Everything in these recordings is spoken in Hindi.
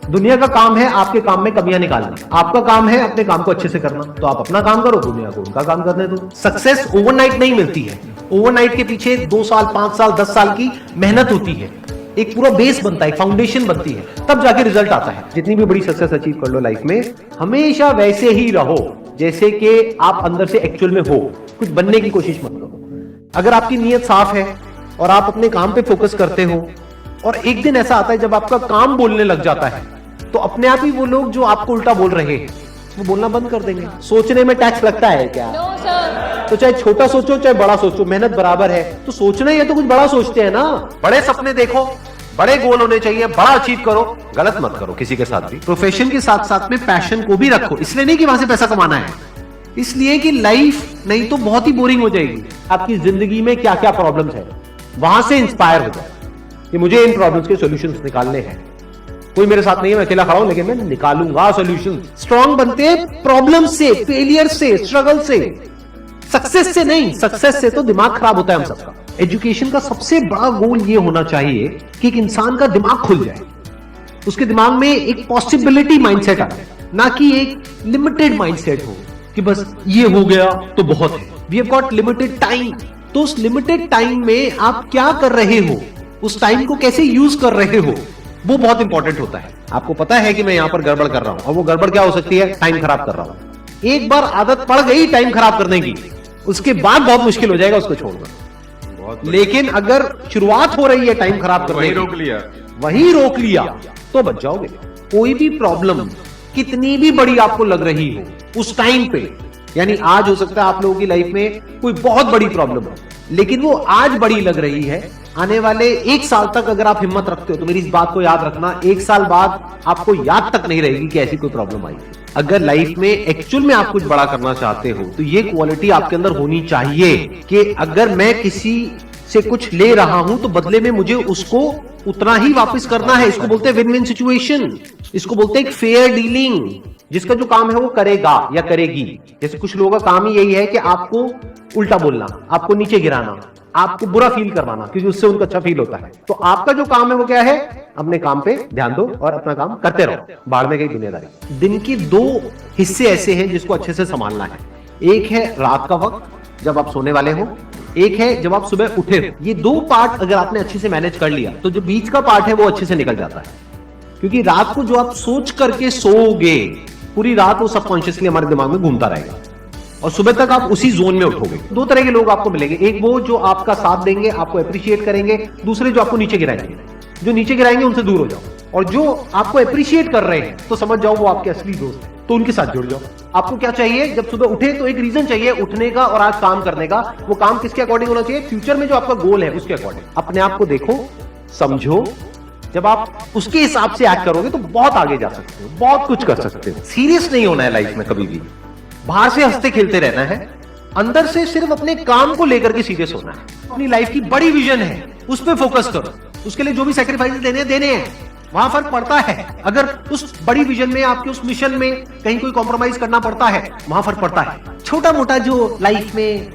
दुनिया का काम है आपके काम में कमियां निकालना, आपका काम है अपने काम को अच्छे से करना। तो आप अपना काम करो, दुनिया को उनका काम करने दो। सक्सेस ओवरनाइट नहीं मिलती है, ओवरनाइट के पीछे 2 साल 5 साल 10 साल की मेहनत होती है, एक पूरा बेस बनता है, फाउंडेशन बनती है, तब जाके रिजल्ट आता है। जितनी भी बड़ी सक्सेस अचीव कर लो लाइफ में, हमेशा वैसे ही रहो जैसे कि आप अंदर से एक्चुअल में हो, कुछ बनने की कोशिश मत करो। अगर आपकी नीयत साफ है और आप अपने काम पे फोकस करते हो, और एक दिन ऐसा आता है जब आपका काम बोलने लग जाता है, तो अपने आप ही वो लोग जो आपको उल्टा बोल रहे हैं वो बोलना बंद कर देंगे। सोचने में टैक्स लगता है क्या? तो चाहे छोटा सोचो चाहे बड़ा सोचो, मेहनत बराबर है। तो सोचना ही है तो कुछ बड़ा सोचते हैं ना। बड़े सपने देखो, बड़े गोल होने चाहिए, बड़ा अचीव करो, गलत मत करो किसी के साथ भी। प्रोफेशन के साथ साथ में पैशन को भी रखो, इसलिए नहीं कि वहां से पैसा कमाना है, इसलिए कि लाइफ नहीं तो बहुत ही बोरिंग हो जाएगी। आपकी जिंदगी में क्या क्या प्रॉब्लम्स है, वहां से इंस्पायर हो जाए कि मुझे इन प्रॉब्लम्स के सॉल्यूशंस निकालने हैं। कोई मेरे साथ नहीं है, मैं अकेला खड़ा हूं, लेकिन मैं निकालूंगा सॉल्यूशन। स्ट्रांग बनते हैं प्रॉब्लम से, फेलियर से, स्ट्रगल से, सक्सेस से नहीं। सक्सेस से तो दिमाग खराब होता है हम सबका। एजुकेशन का सबसे बड़ा गोल ये होना चाहिए कि एक इंसान का दिमाग खुल जाए, उसके दिमाग में एक पॉसिबिलिटी माइंडसेट आए, ना कि एक लिमिटेड माइंडसेट हो कि बस ये हो गया तो बहुत है। We have got limited time, तो उस लिमिटेड टाइम में आप क्या कर रहे हो, उस टाइम को कैसे यूज कर रहे हो, वो बहुत इंपॉर्टेंट होता है। आपको पता है कि मैं यहां पर गड़बड़ कर रहा हूं, और वो गड़बड़ क्या हो सकती है? टाइम खराब कर रहा हूं। एक बार आदत पड़ गई टाइम खराब करने की, उसके बाद बहुत मुश्किल हो जाएगा उसको छोड़ना। लेकिन अगर शुरुआत हो रही है टाइम खराब करने की, वही रोक लिया तो बच जाओगे। कोई भी प्रॉब्लम कितनी भी बड़ी आपको लग रही हो उस टाइम पे, यानी आज हो सकता है आप लोगों की लाइफ में कोई बहुत बड़ी प्रॉब्लम हो, लेकिन वो आज बड़ी लग रही है, आने वाले 1 साल तक अगर आप हिम्मत रखते हो तो मेरी इस बात को याद रखना, 1 साल बाद आपको याद तक नहीं रहेगी कि ऐसी कोई प्रॉब्लम आई। अगर लाइफ में एक्चुअल में आप कुछ बड़ा करना चाहते हो तो ये क्वालिटी आपके अंदर होनी चाहिए कि अगर मैं किसी से कुछ ले रहा हूं तो बदले में मुझे उसको उतना ही वापस करना है। इसको बोलते हैं विन विन सिचुएशन, इसको बोलते हैं एक फेयर डीलिंग। जिसका जो काम है वो करेगा या करेगी। जैसे कुछ लोगों का काम ही यही है कि आपको उल्टा बोलना, आपको नीचे गिराना, आपको बुरा फील करवाना, क्योंकि उससे उनको अच्छा फील होता है। तो आपका जो काम है वो क्या है? अपने काम पे ध्यान दो और अपना काम करते रहो, बाहर में गई दुनियादारी। दिन की 2 हिस्से ऐसे हैं जिसको अच्छे से संभालना है। एक है रात का वक्त जब आप सोने वाले हो, एक है जब आप सुबह उठे हो। ये 2 पार्ट अगर आपने अच्छे से मैनेज कर लिया तो जो बीच का पार्ट है वो अच्छे से निकल जाता है। क्योंकि रात को जो आप सोच करके सोओगे, पूरी रात वो सबकॉन्शियसली हमारे दिमाग में घूमता रहेगा और सुबह तक आप उसी जोन में उठोगे। 2 तरह के लोग आपको मिलेंगे, एक वो जो आपका साथ देंगे, आपको अप्रिशिएट करेंगे, दूसरे जो आपको नीचे गिराएंगे। जो नीचे गिराएंगे उनसे दूर हो जाओ, और जो आपको अप्रिशिएट कर रहे हैं तो समझ जाओ वो आपके असली दोस्त हैं, तो उनके साथ जुड़ जाओ। आपको क्या चाहिए? जब सुबह उठे तो एक रीजन चाहिए उठने का और आज काम करने का। वो काम किसके अकॉर्डिंग होना चाहिए? फ्यूचर में जो आपका गोल है उसके अकॉर्डिंग। अपने आप को देखो, समझो, जब आप उसके हिसाब से एक्ट करोगे तो बहुत आगे जा सकते हो, बहुत कुछ कर सकते हो। सीरियस नहीं होना है लाइफ में कभी भी, बाहर से हंसते खेलते रहना है, अंदर से सिर्फ अपने काम को लेकर के सीरियस होना है। अपनी लाइफ की बड़ी विजन है, उस पर फोकस करो, उसके लिए जो भी सैक्रिफाइस देने हैं, वहां फर्क पड़ता है। अगर उस बड़ी विजन में, आपके उस मिशन में कहीं कोई कॉम्प्रोमाइज करना पड़ता है, वहां फर्क पड़ता है। छोटा मोटा जो लाइफ में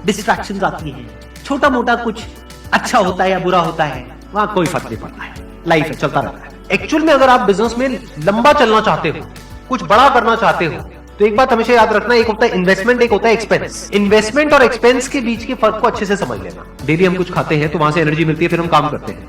डिस्ट्रैक्शंस आती है, छोटा मोटा कुछ अच्छा होता है या बुरा होता है, वहां कोई फर्क नहीं पड़ता है। लाइफ है, चलता रहता है। एक्चुअल में अगर आप बिजनेस में लंबा चलना चाहते हो, कुछ बड़ा करना चाहते हो, तो एक बात हमेशा याद रखना, एक होता है इन्वेस्टमेंट, एक होता है एक्सपेंस। इन्वेस्टमेंट और एक्सपेंस के बीच के फर्क को अच्छे से समझ लेना। डेली हम कुछ खाते हैं तो वहां से एनर्जी मिलती है, फिर हम काम करते हैं।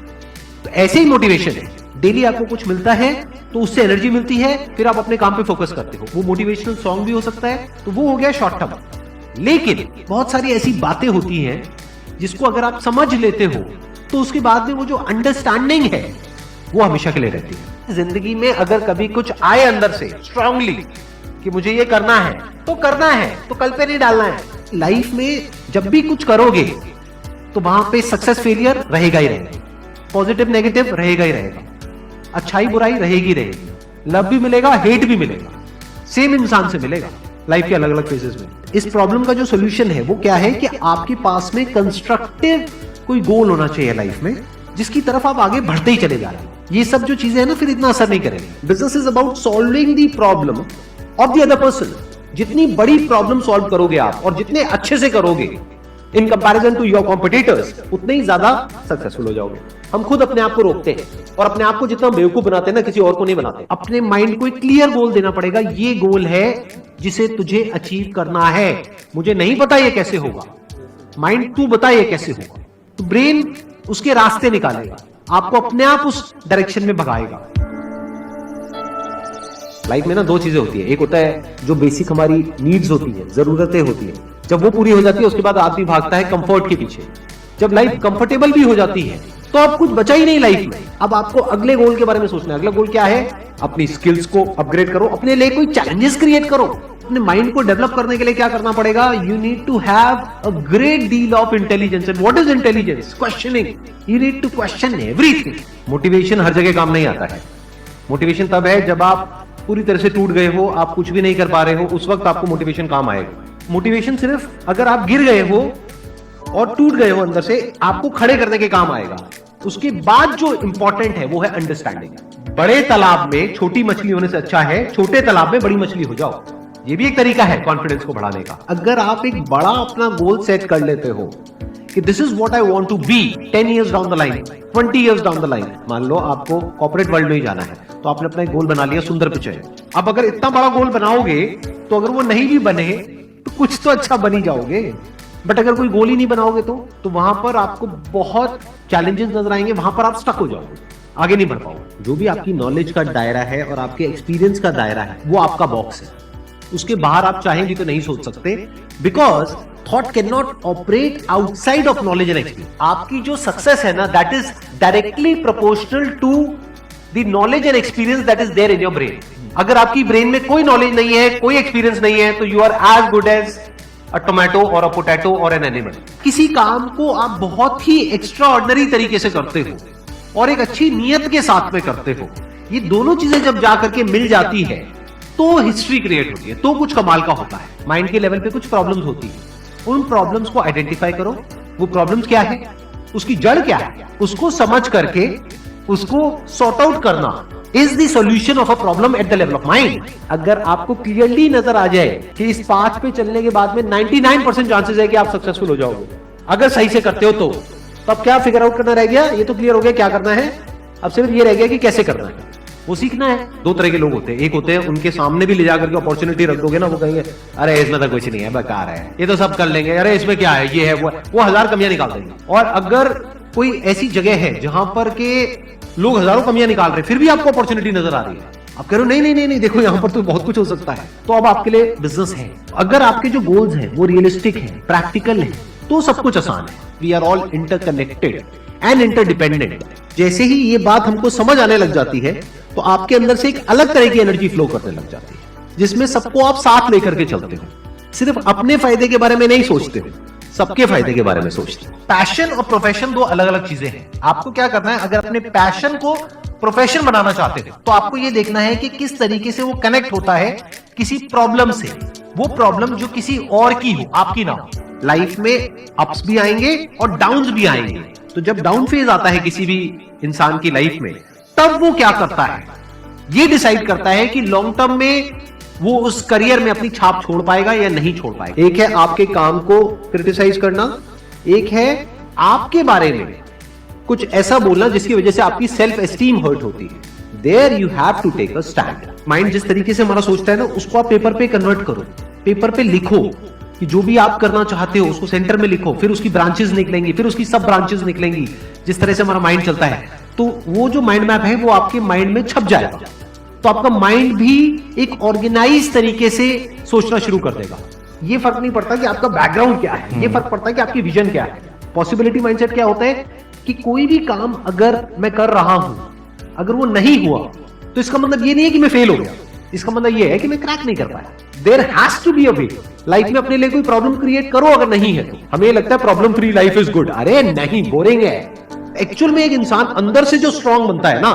तो ऐसे ही मोटिवेशन है, डेली आपको कुछ मिलता है तो उससे एनर्जी मिलती है, फिर आप अपने काम पे फोकस करते हो। वो मोटिवेशनल सॉन्ग भी हो सकता है, तो वो हो गया शॉर्ट टर्म। लेकिन बहुत सारी ऐसी बातें होती हैं जिसको अगर आप समझ लेते हो तो उसके बाद में वो जो अंडरस्टैंडिंग है वो हमेशा के लिए रहती है। जिंदगी में अगर कभी कुछ आए अंदर से स्ट्रांगली कि मुझे ये करना है, तो कल पे नहीं डालना है। लाइफ में जब भी कुछ करोगे तो वहां पे सक्सेस फेलियर रहेगा ही रहेगा, पॉजिटिव नेगेटिव रहेगा ही रहेगा, अच्छाई बुराई रहेगी, लव भी मिलेगा, हेट भी मिलेगा, सेम इंसान से मिलेगा लाइफ के अलग अलग फेजेस में। इस प्रॉब्लम का जो सोल्यूशन है वो क्या है कि आपके पास में कंस्ट्रक्टिव कोई गोल होना चाहिए लाइफ में, जिसकी तरफ आप आगे बढ़ते ही चले जा रहे हैं। ये सब जो चीजें हैं ना, फिर इतना असर नहीं करेंगे। Business is about solving the problem of the other person. जितनी बड़ी प्रॉब्लम सॉल्व करोगे आप और जितने अच्छे से करोगे in comparison to your competitors, उतने ही ज्यादा सक्सेसफुल हो जाओगे। हम खुद अपने आप को रोकते हैं और अपने आप को जितना बेवकूफ बनाते हैं ना, किसी और को नहीं बनाते। अपने माइंड को एक क्लियर गोल देना पड़ेगा, ये गोल है जिसे तुझे अचीव करना है। मुझे नहीं पता ये कैसे होगा, माइंड तू बता ये कैसे होगा। तो ब्रेन उसके रास्ते निकालेगा, आपको अपने आप उस डायरेक्शन में भगाएगा। लाइफ में ना दो चीजें होती है, एक होता है जो बेसिक हमारी नीड्स होती है, जरूरतें होती है। जब वो पूरी हो जाती है उसके बाद आदमी भागता है कंफर्ट के पीछे। जब लाइफ कंफर्टेबल भी हो जाती है तो अब कुछ बचा ही नहीं लाइफ में। अब आपको अगले गोल के बारे में सोचना है। अगला गोल क्या है? अपनी स्किल्स को अपग्रेड करो, अपने लिए कोई चैलेंजेस क्रिएट करो। अपने माइंड को डेवलप करने के लिए क्या करना पड़ेगा? You need to have a great deal of intelligence. And what is intelligence? Questioning. You need to question everything. Motivation हर जगह काम नहीं आता है। मोटिवेशन तब है जब आप पूरी तरह से टूट गए हो, आप कुछ भी नहीं कर पा रहे हो, उस वक्त आपको मोटिवेशन काम आएगा। मोटिवेशन सिर्फ अगर आप गिर गए हो और टूट गए हो अंदर से, आपको खड़े करने के काम आएगा। उसके बाद जो इंपॉर्टेंट है वो है अंडरस्टैंडिंग। बड़े तालाब में छोटी मछली होने से अच्छा है छोटे तालाब में बड़ी मछली हो जाओ। ये भी एक तरीका है कॉन्फिडेंस को बढ़ाने का। अगर आप एक बड़ा अपना गोल सेट कर लेते हो कि this is what I want to be 10 years down the line, 20 years down the line. मान लो आपको कॉर्पोरेट वर्ल्ड में ही जाना है, तो आपने अपना एक गोल बना लिया सुंदर पिचाई। अब अगर इतना बड़ा गोल बनाओगे तो अगर वो नहीं भी बने तो कुछ तो अच्छा बन ही जाओगे। बट अगर कोई गोल ही नहीं बनाओगे तो वहां पर आपको बहुत चैलेंजेस नजर आएंगे, वहां पर आप स्टक हो जाओगे, आगे नहीं बढ़ पाओगे। जो भी आपकी नॉलेज का दायरा है और आपके एक्सपीरियंस का दायरा है वो आपका बॉक्स है। उसके बाहर आप चाहेंगे तो नहीं सोच सकते, because thought can not operate outside of knowledge and experience. आपकी जो सक्सेस है ना, that is directly proportional to the knowledge and experience that is there in your brain. अगर आपकी ब्रेन में कोई नॉलेज नहीं है, कोई एक्सपीरियंस नहीं है, तो you are as good as a tomato और अ पोटैटो और एन एनिमल। किसी काम को आप बहुत ही एक्स्ट्रा ऑर्डिनरी तरीके से करते हो और एक अच्छी नीयत के साथ में करते हो, ये दोनों चीजें जब जाकर के मिल जाती है तो हिस्ट्री क्रिएट होती है, तो कुछ कमाल का होता है। माइंड के लेवल पे कुछ प्रॉब्लम्स होती है, उन प्रॉब्लम्स को आइडेंटिफाई करो। वो प्रॉब्लम्स क्या है, उसकी जड़ क्या है, उसको समझ करके उसको सॉर्ट आउट करना is the solution of a problem at the level of mind. अगर आपको क्लियरली नजर आ जाए कि इस पाथ पे चलने के बाद में 99% चांसेस है कि आप सक्सेसफुल हो जाओगे अगर सही से करते हो तो अब क्या फिगर आउट करना रह गया? ये तो क्लियर हो गया क्या करना है, अब सिर्फ ये रह गया कि कैसे करना है, वो सीखना है। दो तरह के लोग होते हैं, एक होते हैं उनके सामने भी ले जाकर के अपॉर्चुनिटी रख दोगे ना, वो कहेंगे अरे इसमें तो कुछ नहीं है, बेकार है, ये तो सब कर लेंगे, अरे इसमें क्या है, ये है वो 1000 कमियां निकाल देंगे। और अगर कोई ऐसी जगह है जहां पर के लोग हजारों कमियां निकाल रहे फिर भी आपको अपॉर्चुनिटी नजर आ रही है, आप कह रहे हो नहीं नहीं नहीं देखो यहां पर तो बहुत कुछ हो सकता है, तो अब आपके लिए बिजनेस है। अगर आपके जो गोल्स हैं वो रियलिस्टिक है, प्रैक्टिकल है, तो सब कुछ आसान है। We are all interconnected and interdependent. जैसे ही ये बात हमको समझ आने लग जाती है तो आपके अंदर से एक अलग तरह की एनर्जी फ्लो करने लग जाती है, जिसमें सबको आप साथ लेकर के चलते हो। सिर्फ अपने फायदे के बारे में नहीं सोचते हो, सबके फायदे के बारे में सोचते हो। पैशन और प्रोफेशन दो अलग अलग चीजें हैं। आपको क्या करना है, अगर अपने पैशन को प्रोफेशन बनाना चाहते हो तो आपको यह देखना है कि किस तरीके से वो कनेक्ट होता है किसी प्रॉब्लम से। वो प्रॉब्लम जो किसी और की हो, आपकी ना हो। लाइफ में अप्स भी आएंगे और डाउन्स भी आएंगे। तो जब डाउन फेज आता है किसी भी इंसान की लाइफ में, तब वो क्या करता है, ये डिसाइड करता है कि लॉन्ग टर्म में वो उस करियर में अपनी छाप छोड़ पाएगा या नहीं छोड़ पाएगा। एक है आपके काम को क्रिटिसाइज करना, एक है आपके बारे में कुछ ऐसा बोलना जिसकी वजह से आपकी सेल्फ एस्टीम हर्ट होती है। There you have to take a stand. Mind जिस तरीके से हमारा सोचता है ना, उसको आप पेपर पे कन्वर्ट करो, पेपर पे लिखो कि जो भी आप करना चाहते हो उसको सेंटर में लिखो, फिर उसकी ब्रांचेस निकलेंगी, फिर उसकी सब ब्रांचेस निकलेंगी। जिस तरह से हमारा माइंड चलता है, तो वो जो माइंड मैप है वो आपके माइंड में छप जाएगा। तो आपका माइंड भी एक ऑर्गेनाइज तरीके से सोचना शुरू कर देगा। ये फर्क नहीं पड़ता कि आपका बैकग्राउंड क्या है, ये फर्क पड़ता है कि आपकी विजन क्या है। पॉसिबिलिटी माइंडसेट क्या होता है कि कोई भी काम अगर मैं कर रहा हूं, अगर वो नहीं हुआ तो इसका मतलब ये नहीं है कि मैं फेल हो गया, इसका मतलब ये है कि मैं क्रैक नहीं कर पाया। There has to be a way. Life में अपने लिए कोई प्रॉब्लम क्रिएट करो, अगर नहीं है तो। हमें लगता है problem free life is good, अरे नहीं, बोरिंग है। एक्चुअल में एक इंसान अंदर से जो स्ट्रांग बनता है ना,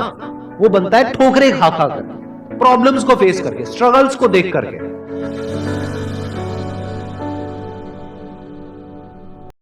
वो बनता है ठोकरे खा खा कर, प्रॉब्लम्स को फेस करके, स्ट्रगल्स को देख करके।